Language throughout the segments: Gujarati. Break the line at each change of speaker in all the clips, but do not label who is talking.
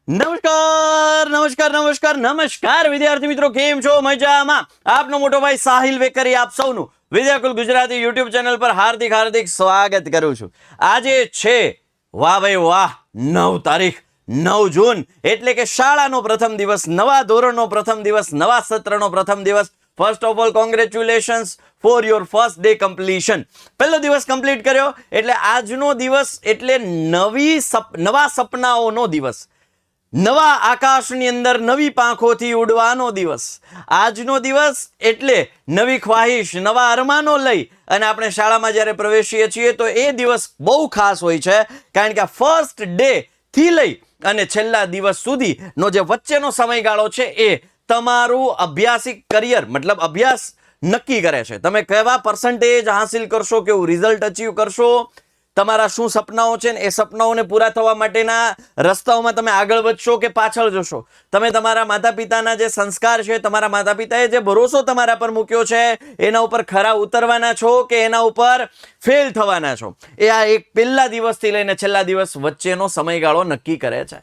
નમસ્કાર વિદ્યાર્થી મિત્રો, કેમ છો? મજામાં? આપનો મોટો ભાઈ સાહિલ વેકરી આપ સૌનું વિદ્યાકુલ ગુજરાતી યુટ્યુબ ચેનલ પર હાર્દિક હાર્દિક સ્વાગત કરું છું. આજે છે વાહ ભાઈ વાહ 9 તારીખ 9 જૂન એટલે કે શાળાનો પ્રથમ દિવસ, નવા ધોરણનો પ્રથમ દિવસ, નવા સત્રનો પ્રથમ દિવસ. First of all congratulations for your first day completion. પહેલો દિવસ કમ્પ્લીટ કર્યો એટલે આજનો દિવસ એટલે નવા સપનાઓનો દિવસ, નવા આકાશની અંદર નવી પાંખોથી ઉડવાનો દિવસ. આજનો દિવસ એટલે નવી ખ્વાહિશ, નવા અરમાનો લઈ અને આપણે શાળામાં જ્યારે પ્રવેશીએ છીએ તો એ દિવસ બહુ ખાસ હોય છે, કારણ કે આ ફર્સ્ટ ડે થી લઈ અને છેલ્લા દિવસ સુધીનો જે વચ્ચેનો સમયગાળો છે એ તમારું અભ્યાસિક કરિયર મતલબ અભ્યાસ નક્કી કરે છે. તમે કેવા પર્સન્ટેજ હાંસિલ કરશો, કેવું રિઝલ્ટ અચીવ કરશો, તમારા શું સપનાઓ છે ને એ સપનાઓને પૂરા થવા માટેના રસ્તાઓમાં તમે આગળ વધશો કે પાછળ જશો. તમે તમારા માતા પિતાના જે સંસ્કાર છે, તમારા માતા પિતાએ જે ભરોસો તમારા પર મૂક્યો છે એના ઉપર ખરા ઉતરવાના છો કે એના ઉપર ફેલ થવાના છો, એ આ એક પહેલા દિવસથી લઈને છેલ્લા દિવસ વચ્ચેનો સમયગાળો નક્કી કરે છે.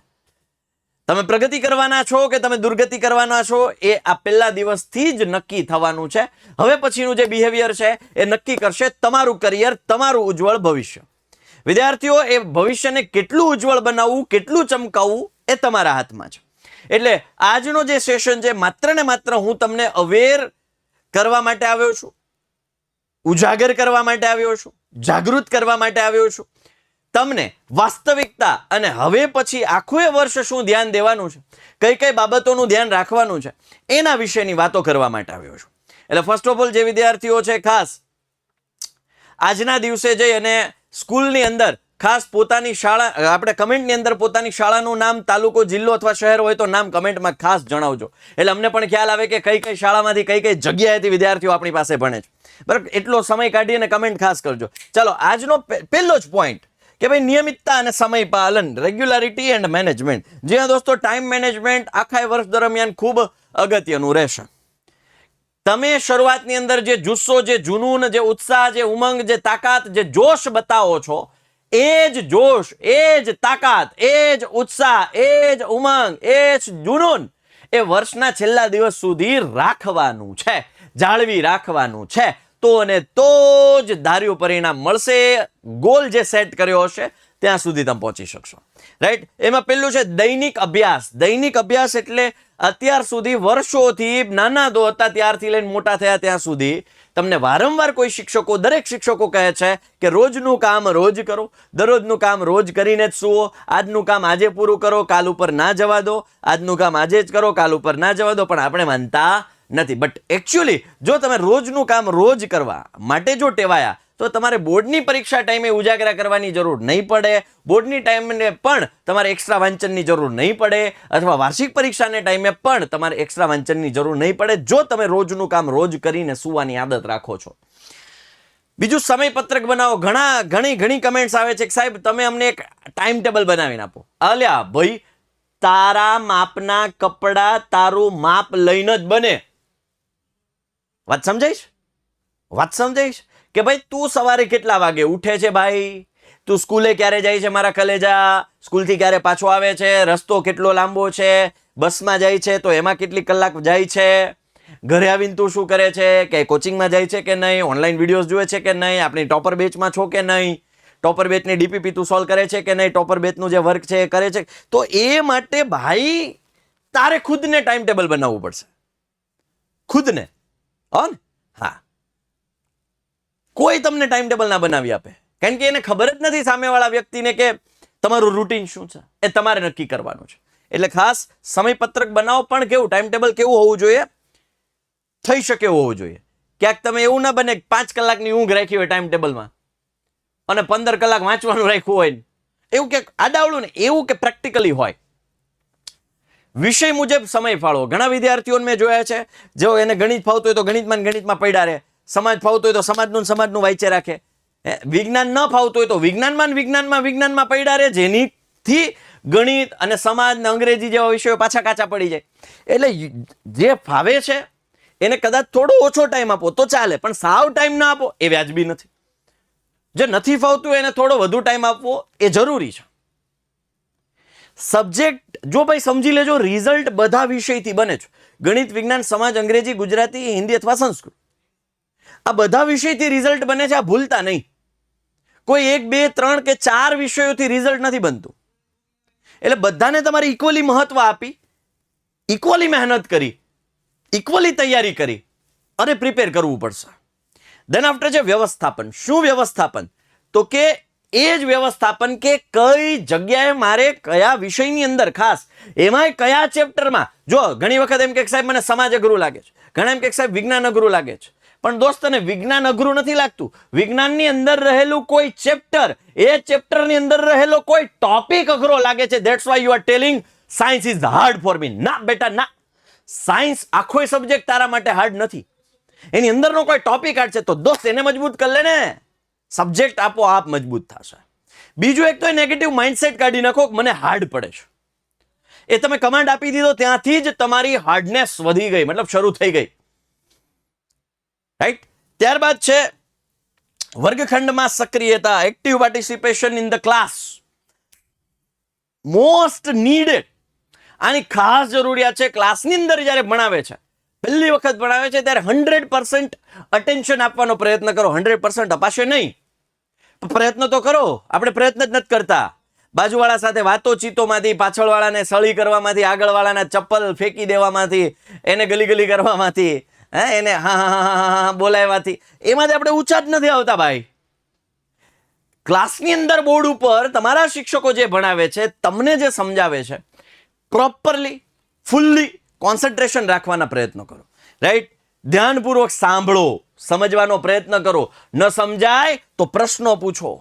તમે પ્રગતિ કરવાના છો કે તમે દુર્ગતિ કરવાના છો એ આ પહેલા દિવસથી જ નક્કી થવાનું છે. હવે પછીનું જે બિહેવિયર છે એ નક્કી કરશે તમારું કરિયર, તમારું ઉજ્જવળ ભવિષ્ય. વિદ્યાર્થીઓ, એ ભવિષ્યને કેટલું ઉજ્જવળ બનાવવું, કેટલું ચમકાવવું એ તમારા હાથમાં છે. એટલે આજનો જે સેશન છે માત્ર ને માત્ર હું તમને અવેર કરવા માટે આવ્યો છું, ઉજાગર કરવા માટે આવ્યો છું, જાગૃત કરવા માટે આવ્યો છું. તમને વાસ્તવિકતા અને હવે પછી આખું એ વર્ષ શું ધ્યાન દેવાનું છે, કઈ કઈ બાબતોનું ધ્યાન રાખવાનું છે એના વિશેની વાતો કરવા માટે આવ્યો છું. એટલે ફર્સ્ટ ઓફ ઓલ જે વિદ્યાર્થીઓ છે ખાસ આજના દિવસે જઈ અને સ્કૂલની અંદર ખાસ પોતાની શાળા, આપણે કમેન્ટની અંદર પોતાની શાળાનું નામ, તાલુકો, જિલ્લો અથવા શહેર હોય તો નામ કમેન્ટમાં ખાસ જણાવજો, એટલે અમને પણ ખ્યાલ આવે કે કઈ કઈ શાળામાંથી કઈ કઈ જગ્યાએથી વિદ્યાર્થીઓ આપણી પાસે ભણે છે. બરાબર, એટલો સમય કાઢી અને કમેન્ટ ખાસ કરજો. ચાલો, આજનો પહેલો જ પોઈન્ટ કે ભાઈ નિયમિતતા અને સમય પાલન, રેગ્યુલારિટી એન્ડ મેનેજમેન્ટ. જ્યાં દોસ્તો ટાઈમ મેનેજમેન્ટ આખા વર્ષ દરમિયાન ખૂબ અગત્યનું રહેશે. તમે શરૂઆતની અંદર જે જુસ્સો, જે જુનૂન, જે ઉત્સાહ, જે ઉમંગ, જે તાકાત, જે જોશ બતાવો છો, એ જ જોશ, એ જ તાકાત, એ જ ઉત્સાહ, એ જ ઉમંગ, એ જ જુનૂન એ વર્ષના છેલ્લા દિવસ સુધી રાખવાનું છે, જાળવી રાખવાનું છે. તો અને તો જ ધાર્યું પરિણામ મળશે. ગોલ જે સેટ કર્યો હશે ત્યાં સુધી તમે પહોંચી શકશો. રાઈટ? એમાં પહેલું છે દૈનિક અભ્યાસ. દૈનિક અભ્યાસ એટલે અત્યાર સુધી વર્ષોથી નાના દો હતા ત્યારથી લઈને મોટા થયા ત્યાં સુધી તમને વારંવાર કોઈ શિક્ષકો, દરેક શિક્ષકો કહે છે કે રોજનું કામ રોજ કરો, દરરોજનું કામ રોજ કરીને જ સુવો, આજનું કામ આજે પૂરું કરો, કાલ ઉપર ના જવા દો, આજનું કામ આજે જ કરો, કાલ ઉપર ના જવા દો. પણ આપણે માનતા નથી. બટ એકચ્યુઅલી જો તમે રોજનું કામ રોજ કરવા માટે જો ટેવાયા તો તમારે બોર્ડની પરીક્ષા ટાઈમે ઉજાગરા કરવાની જરૂર નહીં પડે, બોર્ડની ટાઈમે પણ તમારે એક્સ્ટ્રા વાંચનની જરૂર નહીં પડે, અથવા વાર્ષિક પરીક્ષાને ટાઈમે પણ તમારે એક્સ્ટ્રા વાંચનની જરૂર નહીં પડે, જો તમે રોજનું કામ રોજ કરીને સુવાની આદત રાખો છો. બીજું, સમયપત્રક બનાવો. ઘણી કમેન્ટ્સ આવે છે કે સાહેબ તમે અમને એક ટાઈમ ટેબલ બનાવીને આપો. અલ્યા ભાઈ, તારા માપના કપડા તારું માપ લઈને જ બને. વાત સમજાઈશ કે ભાઈ તું સવારે કેટલા વાગે ઉઠે છે ભાઈ, તું સ્કૂલે ક્યારે જાય છે મારા કલેજા, સ્કૂલથી ક્યારે પાછો આવે છે, રસ્તો કેટલો લાંબો છે, બસમાં જાય છે તો એમાં કેટલી કલાક જાય છે, ઘરે આવીને તું શું કરે છે, કે કોચિંગમાં જાય છે કે નહીં, ઓનલાઈન વિડીયોઝ જોવે છે કે નહીં, આપણી ટોપર બેચમાં છો કે નહીં, ટોપર બેચની ડીપીપી તું સોલ્વ કરે છે કે નહીં, ટોપર બેચનું જે વર્ક છે એ કરે છે. તો એ માટે ભાઈ તારે ખુદને ટાઈમ ટેબલ બનાવવું પડશે, ખુદને. હા, કોઈ તમને ટાઈમ ટેબલ ના બનાવી આપે, કારણ કે એને ખબર જ નથી સામેવાળા વ્યક્તિને કે તમારું રૂટીન શું છે, એ તમારે નક્કી કરવાનું છે. એટલે ખાસ સમયપત્રક બનાવો, પણ કેવું ટાઈમ ટેબલ કેવું હોવું જોઈએ, થઈ શકે એવું હોવું જોઈએ. ક્યાંક તમે એવું ના બને 5 કલાકની ઊંઘ રાખી હોય ટાઈમ ટેબલમાં અને 15 કલાક વાંચવાનું રાખ્યું હોય, એવું કે આડાવડું ને, એવું કે પ્રેક્ટિકલી હોય. વિષય મુજબ સમય ફાળવો. ઘણા વિદ્યાર્થીઓને મેં જોયા છે, જો એને ગણિત ફાવતું હોય તો ગણિતમાં પડ્યા રહે, સમાજ ફાવતું હોય તો સમાજનું વાંચે રાખે, વિજ્ઞાન ન ફાવતું હોય તો વિજ્ઞાનમાં પડ્યા રહે, જેનીથી ગણિત અને સમાજ ને અંગ્રેજી જેવા વિષયો પાછા કાચા પડી જાય. એટલે જે ફાવે છે એને કદાચ થોડો ઓછો ટાઈમ આપો તો ચાલે, પણ સાવ ટાઈમ ના આપો એ વ્યાજબી નથી. જે નથી ફાવતું એને થોડો વધુ ટાઈમ આપવો એ જરૂરી છે. સબ્જેક્ટ જો ભાઈ સમજી લેજો, રિઝલ્ટ બધા વિષયથી બને છે. ગણિત, વિજ્ઞાન, સમાજ, અંગ્રેજી, ગુજરાતી, હિન્દી અથવા સંસ્કૃત, આ બધા વિષયથી રિઝલ્ટ બને છે. આ ભૂલતા નહીં. કોઈ 1, 2, 3 કે 4 વિષયોથી રિઝલ્ટ નથી બનતું. એટલે બધાને તમારે ઇક્વલી મહત્વ આપી, ઇક્વલી મહેનત કરી, ઇક્વલી તૈયારી કરી અને પ્રિપેર કરવું પડશે. દેન આફ્ટર છે વ્યવસ્થાપન. શું વ્યવસ્થાપન? તો કે એ જ વ્યવસ્થાપન કે કઈ જગ્યાએ મારે કયા વિષયની અંદર, ખાસ એમાંય કયા ચેપ્ટરમાં. જો ઘણી વખત એમ કે સાહેબ મને સમાજ અઘરું લાગે છે, ઘણા એમ કે સાહેબ વિજ્ઞાન અઘરું લાગે છે. પણ દોસ્તને વિજ્ઞાન અઘરું નથી લાગતું. વિજ્ઞાનની અંદર રહેલું કોઈ ચેપ્ટર, એ ચેપ્ટરની અંદર રહેલો કોઈ ટોપિક અઘરો લાગે છે. That's why you are telling science is hard for me. ના બેટા ના, સાયન્સ આખો સબ્જેક્ટ તારા માટે હાર્ડ નથી. એની અંદરનો કોઈ ટોપિક હાર્ડ છે તો દોસ્ત એને મજબૂત કરી લે ને, સબ્જેક્ટ આપોઆપ મજબૂત થશે. બીજું એક તો નેગેટિવ માઇન્ડસેટ કાઢી નાખો, મને હાર્ડ પડે છે. એ તમે કમાન્ડ આપી દીધો ત્યાંથી જ તમારી હાર્ડનેસ વધી ગઈ, મતલબ શરૂ થઈ ગઈ. રાઈટ. ત્યારબાદ છે વર્ગખંડમાં સક્રિયતા, active participation in the class. Most needed. આની ખાસ જરૂરિયાત છે. ક્લાસની અંદર જ્યારે ભણાવે છે, પહેલી વખત ભણાવે છે ત્યારે 100% અટેન્શન આપવાનો પ્રયત્ન કરો. 100% અપાશે નહીં, પ્રયત્ન તો કરો. આપણે પ્રયત્ન જ નથી કરતા. બાજુવાળા સાથે વાતો ચીતોમાંથી, પાછળવાળાને સળી કરવામાંથી, આગળવાળાના ચપ્પલ ફેંકી દેવામાંથી, એને ગલી ગલી કરવામાંથી, એને હા બોલાવવાથી, એમાંથી આપણે ઊંચા જ નથી આવતા ભાઈ. ક્લાસની અંદર બોર્ડ ઉપર તમારા શિક્ષકો જે ભણાવે છે, તમને જે સમજાવે છે, પ્રોપરલી ફુલ્લી કોન્સન્ટ્રેશન રાખવાના પ્રયત્ન કરો. રાઈટ. ધ્યાનપૂર્વક સાંભળો, સમજવાનો પ્રયત્ન કરો. ન સમજાય તો પ્રશ્નો પૂછો.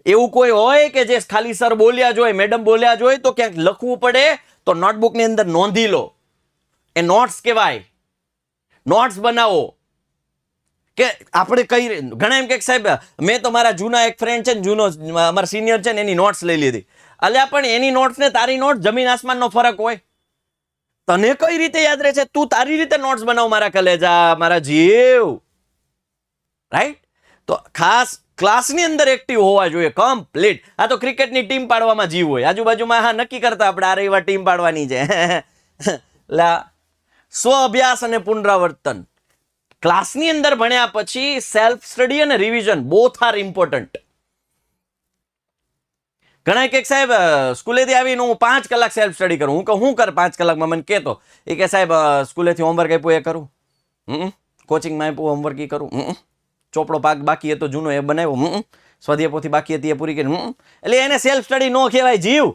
એવું કોઈ હોય કે જે ખાલી સર બોલ્યા જોય, મેડમ બોલ્યા જોય, તો ક્યાંક લખવું પડે તો નોટબુકની અંદર નોંધી લો. એ નોટ્સ કહેવાય. નોટ્સ બનાવો. કે આપણે કઈ, ઘણા એમ કે સાહેબ મેં તો મારા જૂના એક ફ્રેન્ડ છે ને, જૂનો અમારા સિનિયર છે ને, એની નોટ્સ લઈ લીધી. અલ્યા પણ એની નોટ્સ ને તારી નોટ જમીન આસમાનનો ફરક હોય. તને કઈ રીતે યાદ રહે છે? તું તારી રીતે નોટ્સ બનાવ મારા કલેજા, મારા જીવ. રાઈટ. તો ખાસ ક્લાસની અંદર એક્ટિવ હોવા જોઈએ, કમ્પ્લીટ. આ તો ક્રિકેટની ટીમ પાડવામાં જીવ હોય, આજુબાજુમાં હા નક્કી કરતા આપણે આ રવિવાર ટીમ પાડવાની છે. સ્વ અભ્યાસ અને પુનરાવર્તન. ક્લાસની અંદર ભણ્યા પછી સેલ્ફ સ્ટડી અને રિવિઝન બોથ આર ઇમ્પોર્ટન્ટ. ઘણા કે સાહેબ સ્કૂલેથી આવીને હું 5 કલાક સેલ્ફ સ્ટડી કરું. હું કહું હું કર 5 કલાકમાં? મને કહેતો એ કે સાહેબ સ્કૂલેથી હોમવર્ક આપ્યું એ કરું, કોચિંગમાં આપ્યું હોમવર્ક એ કરું, ચોપડો પાક બાકી હતો જૂનો એ બનાવ્યો, સ્વાધ્યાય પોથી બાકી હતી એ પૂરી કરી. એટલે એને સેલ્ફ સ્ટડી ન કહેવાય જીવ.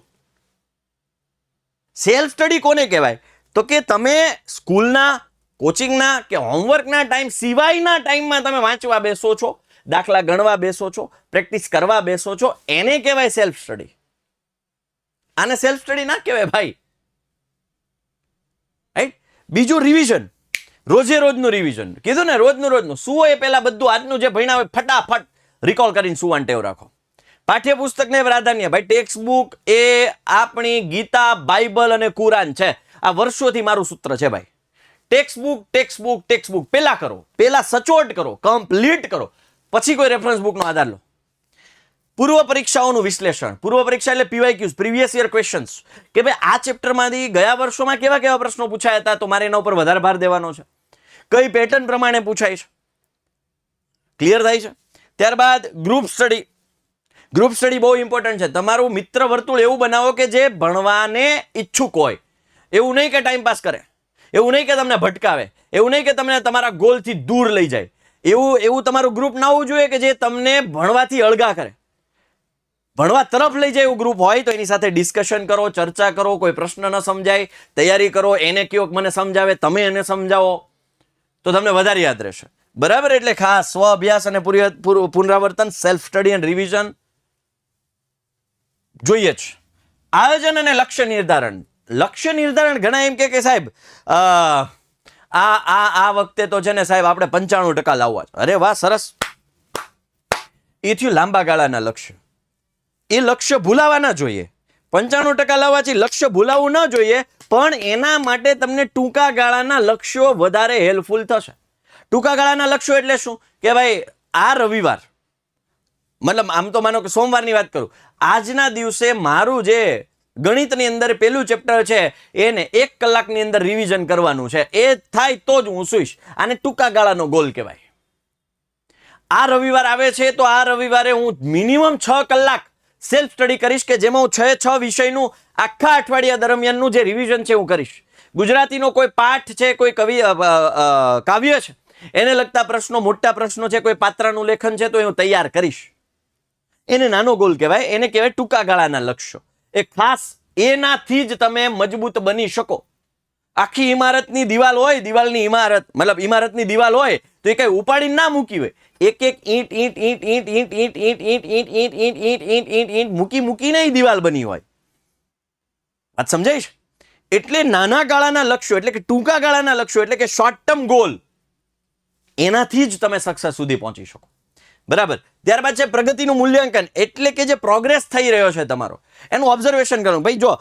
સેલ્ફ સ્ટડી કોને કહેવાય? તો કે તમે સ્કૂલના, કોચિંગના કે હોમવર્કના ટાઈમ સિવાયના ટાઈમમાં તમે વાંચવા બેસો છો, દાખલા ગણવા બેસો છો, પ્રેક્ટિસ કરવા બેસો છો, એને કહેવાય સેલ્ફ સ્ટડી. આને સેલ્ફ સ્ટડી ના કહેવાય ભાઈ. રાઈટ. બીજું રિવિઝન, રોજે રોજનું રિવિઝન. કીધું ને રોજનું સુવો એ પહેલા બધું આજનું જે ભણ્યા હોય ફટાફટ રિકોલ કરીને સુવાની ટેવ રાખો. પાઠ્યપુસ્તકને પ્રાધાન્ય. ભાઈ ટેક્સ્ટ બુક એ આપણી ગીતા, બાઇબલ અને કુરાન છે. આ વર્ષોથી મારું સૂત્ર છે ભાઈ. ટેક્સ્ટ બુક પહેલા કરો, પહેલા સચોટ કરો, કમ્પ્લીટ કરો, પછી કોઈ રેફરન્સ બુકનો આધાર લો. પૂર્વ પરીક્ષાઓનું વિશ્લેષણ. પૂર્વ પરીક્ષા એટલે PYQs, પ્રીવિયસ યર ક્વેશ્ચન્સ. કે ભાઈ આ ચેપ્ટરમાંથી ગયા વર્ષોમાં કેવા કેવા પ્રશ્નો પૂછાયા હતા, તો મારે એના ઉપર વધારે ભાર દેવાનો છે. કઈ પેટર્ન પ્રમાણે પૂછાય છે, ક્લિયર થાય છે. ત્યારબાદ ગ્રુપ સ્ટડી. ગ્રુપ સ્ટડી બહુ ઇમ્પોર્ટન્ટ છે. તમારું મિત્ર વર્તુળ એવું બનાવો કે જે ભણવાને ઈચ્છુક હોય. એવું નહીં કે ટાઈમ પાસ કરે, એવું નહીં કે તમને ભટકાવે, એવું નહીં કે તમને તમારા ગોલથી દૂર લઈ જાય. એવું તમારું ગ્રુપ ના હોવું જોઈએ કે જે તમને ભણવાથી અળગા કરે. ભણવા તરફ લઈ જાય એવું ગ્રુપ હોય તો એની સાથે ડિસ્કશન કરો, ચર્ચા કરો. કોઈ પ્રશ્ન ન સમજાય તૈયારી કરો, એને કયો મને સમજાવે, તમે એને સમજાવો, તો તમને વધારે યાદ રહેશે. બરાબર. એટલે ખાસ સ્વ અભ્યાસ અને પુનરાવર્તન, સેલ્ફ સ્ટડી એન્ડ રિવિઝન જોઈએ જ. આયોજન અને લક્ષ્ય નિર્ધારણ. લક્ષ્ય નિર્ધારણ ઘણા એમ કે સાહેબ આ વખતે તો છે ને સાહેબ આપણે 95% લાવવા છે. અરે વાહ, સરસ. એ થયું લાંબા ગાળાના લક્ષ્ય. એ લક્ષ્ય ભૂલાવા ના જોઈએ. 95% લાવવાથી લક્ષ્ય ભૂલાવવું ન જોઈએ, પણ એના માટે તમને ટૂંકા ગાળાના લક્ષ્યો વધારે હેલ્પફુલ થશે. ટૂંકા ગાળાના લક્ષ્યો એટલે શું? કે ભાઈ આ રવિવાર, મતલબ આમ તો માનો કે સોમવારની વાત કરું, આજના દિવસે મારું જે ગણિતની અંદર પેલું ચેપ્ટર છે એને 1 કલાકની અંદર રિવિઝન કરવાનું છે. એ થાય તો જ હું સૂઈશ. આને ટૂંકા ગાળાનો ગોલ કહેવાય. આ રવિવાર આવે છે તો આ રવિવારે હું મિનિમમ 6 કલાક સેલ્ફ સ્ટડી કરીશ કે જેમાં હું 6 વિષયનું આખા અઠવાડિયા દરમિયાનનું જે રિવિઝન છે હું કરીશ. ગુજરાતીનો કોઈ પાઠ છે, કોઈ કાવ્ય છે, એને લગતા પ્રશ્નો, મોટા પ્રશ્નો છે, કોઈ પાત્રનું લેખન છે તો હું તૈયાર કરીશ. એને નાનો ગોલ કહેવાય. એને કહેવાય ટૂંકા ગાળાના લક્ષ્યો. એ ખાસ એનાથી જ તમે મજબૂત બની શકો. આખી ઇમારતની દિવાલ હોય, દિવાલની ઇમારત મતલબ ઇમારતની દિવાલ હોય તો એ કઈ ઉપાડીને ના મૂકી હોય. એક એક ઈંટ ઈંટ ઈંટ ઈંટ ઈંટ ઈંટ ઈંટ ઈંટ ઈંટ ઈંટ ઈંટ ઈંટ ઈંટ ઈંટ ઈંટ મૂકી મૂકીને દિવાલ બની હોય. વાત સમજાય છે? એટલે નાના ગાળાના લક્ષ્યો એટલે કે ટૂંકા ગાળાના લક્ષ્યો એટલે કે શોર્ટ ટર્મ ગોલ, એનાથી જ તમે સક્સેસ સુધી પહોંચી શકો. બરાબર. ત્યારબાદ છે પ્રગતિનું મૂલ્યાંકન. એટલે કે જે પ્રોગ્રેસ થઈ રહ્યો છે તમારો એનું ઓબ્ઝર્વેશન કરવું. ભાઈ જો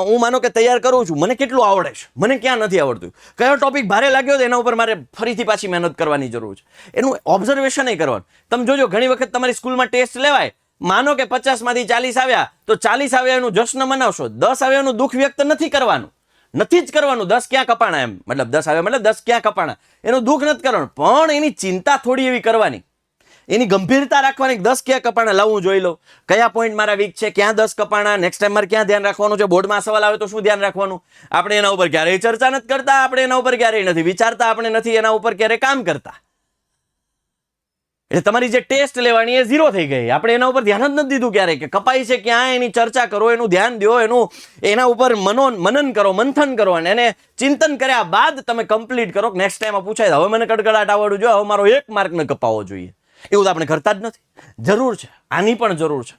હું માનો કે તૈયાર કરું છું, મને કેટલું આવડે છે, મને ક્યાં નથી આવડતું, કયો ટોપિક ભારે લાગ્યો તો એના ઉપર મારે ફરીથી પાછી મહેનત કરવાની જરૂર છે. એનું ઓબ્ઝર્વેશન એ કરવાનું. તમે જોજો ઘણી વખત તમારી સ્કૂલમાં ટેસ્ટ લેવાય, માનો કે 50 માંથી 40 આવ્યા તો 40 આવ્યા એનું જશ્ન મનાવશો, 10 આવ્યા એનું દુઃખ વ્યક્ત નથી કરવાનું. નથી જ કરવાનું. 10 ક્યાં કપાણા એમ મતલબ 10 આવ્યા મતલબ 10 ક્યાં કપાણા એનું દુઃખ નથી કરવાનું. પણ એની ચિંતા થોડી એવી કરવાની, એની ગંભીરતા રાખવાની. 10 ક્યાં કપાણા લાવું જોઈ લો, કયા પોઈન્ટ મારા વીક છે, ક્યાં 10 કપાણા, નેક્સ્ટ ટાઈમ મારે ક્યાં ધ્યાન રાખવાનું છે, બોર્ડમાં સવાલ આવે તો શું ધ્યાન રાખવાનું. આપણે એના ઉપર ક્યારેય ચર્ચા નથી કરતા, આપણે એના ઉપર ક્યારેય નથી વિચારતા, આપણે નથી એના ઉપર ક્યારેય કામ કરતા. એટલે તમારી જે ટેસ્ટ લેવાની એ 0 થઈ ગઈ. આપણે એના ઉપર ધ્યાન જ નથી દીધું ક્યારે કે કપાઈ છે ક્યાં, એની ચર્ચા કરો, એનું ધ્યાન દો, એના ઉપર મનન કરો, મંથન કરો અને એને ચિંતન કર્યા બાદ તમે કમ્પ્લીટ કરો. નેક્સ્ટ ટાઈમ પૂછાય હવે મને કડકડાટ આવડવું જોઈએ, હવે મારો 1 માર્ક ન કપાવવો જોઈએ. એવું તો આપણે કરતા જ નથી. જરૂર છે, આની પણ જરૂર છે.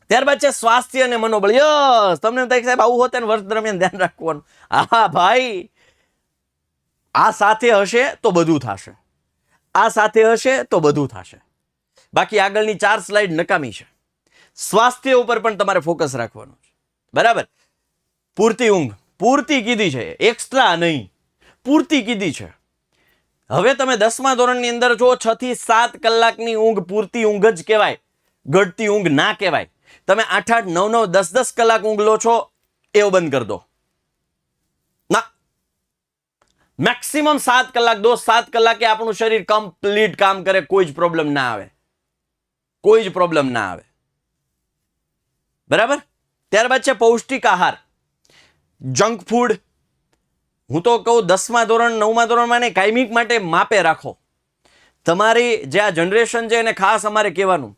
ત્યારબાદ છે સ્વાસ્થ્ય અને મનોબળ. યસ, તમને થાય સાહેબ આવું હોત વર્ષ દરમિયાન ધ્યાન રાખવાનું. હા ભાઈ, આ સાથે હશે તો બધું થશે. આ સાથે હશે તો બધું થશે. બાકી આગળની 4 સ્લાઇડ નકામી છે. સ્વાસ્થ્ય ઉપર પણ તમારે ફોકસ રાખવાનું છે. બરાબર. પૂરતી ઊંઘ, પૂરતી કીધી છે, એક્સ્ટ્રા નહીં, પૂરતી કીધી છે. હવે તમે 10મા ધોરણની અંદર છો, 6 થી 7 કલાકની ઊંઘ પૂરતી ઊંઘ જ કહેવાય, ઘટતી ઊંઘ ના કહેવાય. તમે 8-8, 9-9, 10-10 કલાક ઊંઘ લો છો, એવું બંધ કરી દો. ના, મેક્સિમમ 7 કલાક દો. 7 કલાકે આપણું શરીર કમ્પ્લીટ કામ કરે, કોઈ જ પ્રોબ્લેમ ના આવે, કોઈ જ પ્રોબ્લેમ ના આવે. બરાબર. ત્યારબાદ છે પૌષ્ટિક આહાર. જંક ફૂડ હું તો કહું 10મા ધોરણ 9મા ધોરણમાં ને કાયમિક માટે માપે રાખો. તમારી જે આ જનરેશન છે એને ખાસ અમારે કહેવાનું,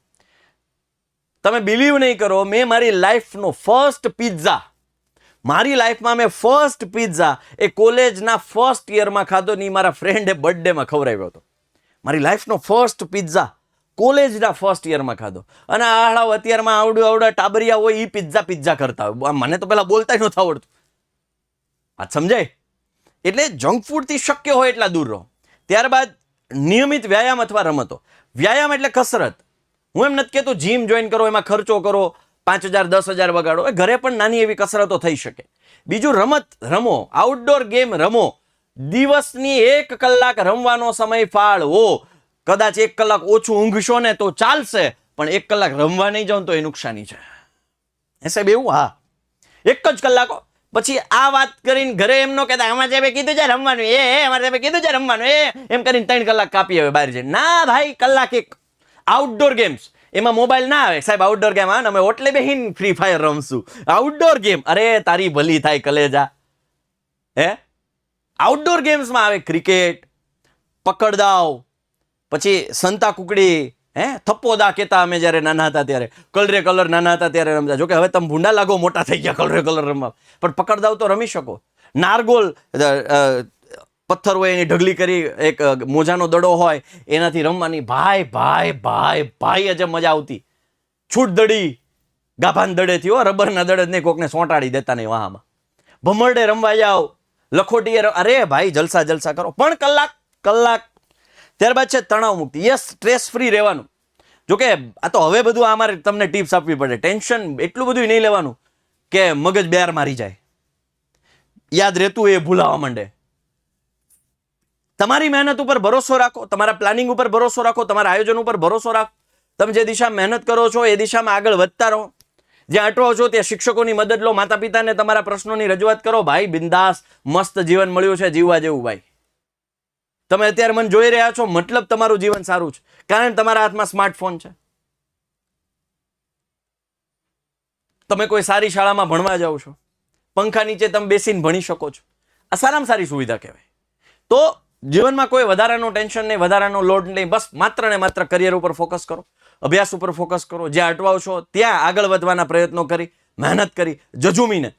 તમે બિલીવ નહીં કરો, મેં મારી લાઈફનો ફર્સ્ટ પિઝા, મારી લાઈફમાં મેં ફર્સ્ટ પિઝા એ કોલેજના ફર્સ્ટ યરમાં ખાધો નહીં, મારા ફ્રેન્ડે બર્થડેમાં ખવડાવ્યો હતો. મારી લાઈફનો ફર્સ્ટ પિઝા કોલેજના ફર્સ્ટ યરમાં ખાધો. અને આહડાઓ અત્યારમાં આવડા ટાબરિયા હોય એ પિઝા કરતા હોય. મને તો પેલા બોલતા નહોતું આવડતું. આ સમજાય? એટલે જંક ફૂડથી શક્ય હોય એટલા દૂર રહો. ત્યારબાદ નિયમિત વ્યાયામ અથવા રમતો. વ્યાયામ એટલે કસરત. હું એમ નથી કહેતો જીમ જોઈન કરો, એમાં ખર્ચો કરો, 5,000 10,000 વગાડો. ઘરે પણ નાની એવી કસરતો થઈ શકે. બીજું રમત રમો, આઉટડોર ગેમ રમો. દિવસની 1 કલાક રમવાનો સમય ફાળવો. કદાચ 1 કલાક ઓછું ઊંઘશો ને તો ચાલશે, પણ 1 કલાક રમવા નહીં જાઓ તો એ નુકસાની છે. એ સાહેબ એવું? હા, 1 જ કલાક. પછી આ વાત કરીને ઘરે એમ ન કહેતા અમારે સાહેબે કીધું છે રમવાનું, અમારે સાહેબે કીધું છે રમવાનું, એમ કરીને 3 કલાક કાપી આવે બહાર જઈને. ના ભાઈ, કલાક 1 આઉટડોર ગેમ્સ, એમાં મોબાઈલ ના આવે. સાહેબ આઉટડોર ગેમ આવે ને અમે ઓટલે બેહીન ફ્રી ફાયર રમશું. આઉટડોર ગેમ, અરે તારી ભલી થાય કલેજા. આઉટડોર ગેમ્સમાં આવે ક્રિકેટ, પકડદાવ, પછી સંતા કુકડી, થપ્પોદા કહેતા અમે જ્યારે નાના હતા ત્યારે. કલરે કલર નાના હતા ત્યારે રમતા. જોકે હવે તમે ભૂંડા લાગો મોટા થઈ ગયા કલરે કલર રમવા, પણ પકડદાવ તો રમી શકો. નારગોલ, પથ્થર હોય એની ઢગલી કરી એક મોજાનો દડો હોય એનાથી રમવાની. ભાઈ ભાઈ ભાઈ ભાઈ અજબ મજા આવતી. છૂટ દડી, ગાભાન દડેથી હો, રબરના દડે નહીં, કોકને સોંટાડી દેતા નહીં વાહમાં. ભમરડે રમવા જાઓ, લખોટીએ, અરે ભાઈ જલસા જલસા કરો, પણ કલાક. ત્યારબાદ છે તણાવ મુક્તિ. યસ, સ્ટ્રેસ ફ્રી રહેવાનું. જોકે આ તો હવે બધું અમારે તમને ટિપ્સ આપવી પડે. ટેન્શન એટલું બધું નહીં લેવાનું કે મગજ બેર મારી જાય, યાદ રહેતું એ ભૂલાવા માંડે. તમારી મહેનત ઉપર ભરોસો રાખો, તમારા પ્લાનિંગ ઉપર ભરોસો રાખો, તમારા આયોજન ઉપર ભરોસો રાખો. તમે જે દિશામાં મહેનત કરો છો એ દિશામાં આગળ વધતા રહો. જ્યાં અટવાઓ છો ત્યાં શિક્ષકોની મદદ લો, માતા પિતાને તમારા પ્રશ્નોની રજૂઆત કરો. ભાઈ બિંદાસ મસ્ત જીવન મળ્યું છે, જીવવા જેવું. ભાઈ તમે અત્યારે મને જોઈ રહ્યા છો, મતલબ તમારું જીવન સારું છે, કારણ તમારા હાથમાં સ્માર્ટફોન છે. તમે કોઈ સારી શાળામાં ભણવા જાઓ છો, પંખા નીચે તમે બેસીને ભણી શકો છો. આ સારામાં સારી સુવિધા કહેવાય. તો જીવનમાં કોઈ વધારાનું ટેન્શન નહીં, વધારાનો લોડ નહીં. બસ માત્ર ને માત્ર કરિયર ઉપર ફોકસ કરો, અભ્યાસ ઉપર ફોકસ કરો. જ્યાં અટવાઓ છો ત્યાં આગળ વધવાના પ્રયત્નો કરી, મહેનત કરી, જજુમીને,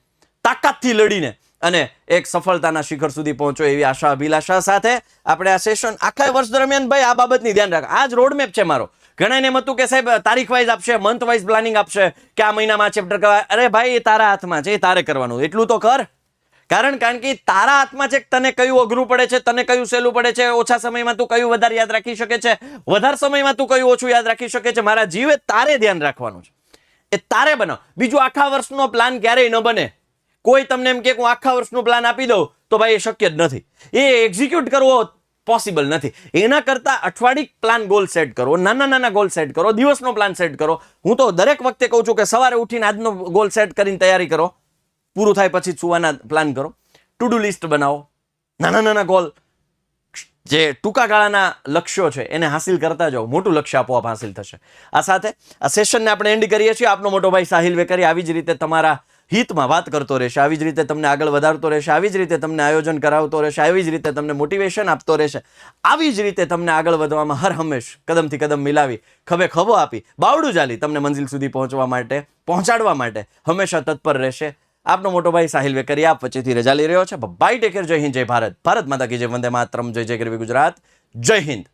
તાકાતથી લડીને અને એક સફળતાના શિખર સુધી પહોંચો એવી આશા અભિલાષા સાથે આપણે આ સેશન આખા વર્ષ દરમિયાન ભાઈ આ બાબતની ધ્યાન રાખો. આ જ રોડમેપ છે મારો. ઘણાને એમ હતું કે સાહેબ તારીખ વાઇઝ આપશે, મંથ વાઇઝ પ્લાનિંગ આપશે કે આ મહિનામાં ચેપ્ટર કરવા. અરે ભાઈ એ તારા હાથમાં છે, એ તારે કરવાનું. એટલું તો કર. કારણ કે તારા હાથમાં છે તને કયું અઘરું પડે છે, તને કયું સહેલું પડે છે. ઓછા સમયમાં તું કયું વધારે યાદ રાખી શકે છે, વધારે સમયમાં તું કયું ઓછું યાદ રાખી શકે છે. મારા જીવે તારે ધ્યાન રાખવાનું છે, એ તારે બનાવ. બીજું આખા વર્ષનો પ્લાન ક્યારેય ન બને. કોઈ તમને એમ કે હું આખા વર્ષનો પ્લાન આપી દઉં તો ભાઈ એ શક્ય જ નથી. એ એક્ઝિક્યુટ કરવો પોસિબલ નથી. એના કરતાં અઠવાડિક પ્લાન ગોલ સેટ કરો, નાના નાના ગોલ સેટ કરો, દિવસનો પ્લાન સેટ કરો. હું તો દરેક વખતે કહું છું કે સવારે ઉઠીને આજનો ગોલ સેટ કરીને તૈયારી કરો, પૂરું થાય પછી સુવાના પ્લાન કરો. ટુ ડુ લિસ્ટ બનાવો, નાના નાના ગોલ, જે ટૂંકા ગાળાના લક્ષ્યો છે એને હાસિલ કરતા જાઓ. મોટું લક્ષ્ય આપોઆપ હાસિલ થશે. આ સાથે આ સેશનને આપણે એન્ડ કરીએ છીએ. આપનો મોટો ભાઈ સાહિલ વેકરી આવી જ રીતે તમારા હિતમાં વાત કરતો રહેશે, આવી જ રીતે તમને આગળ વધારતો રહેશે, આવી જ રીતે તમને આયોજન કરાવતો રહેશે, આવી જ રીતે તમને મોટિવેશન આપતો રહેશે, આવી જ રીતે તમને આગળ વધવામાં હર હંમેશ કદમથી કદમ મિલાવી, ખભે ખભો આપી, બાવડું ચાલી તમને મંજિલ સુધી પહોંચાડવા માટે હંમેશા તત્પર રહેશે. આપનો મોટો ભાઈ સાહિલ વેકરી આપ વચ્ચેથી રજા લઈ રહ્યો છે. Bye, take care. જય હિન્દ, જય ભારત. ભારત માતા કી જય. વંદે માતરમ. જય જય ગરવી ગુજરાત. જય હિન્દ.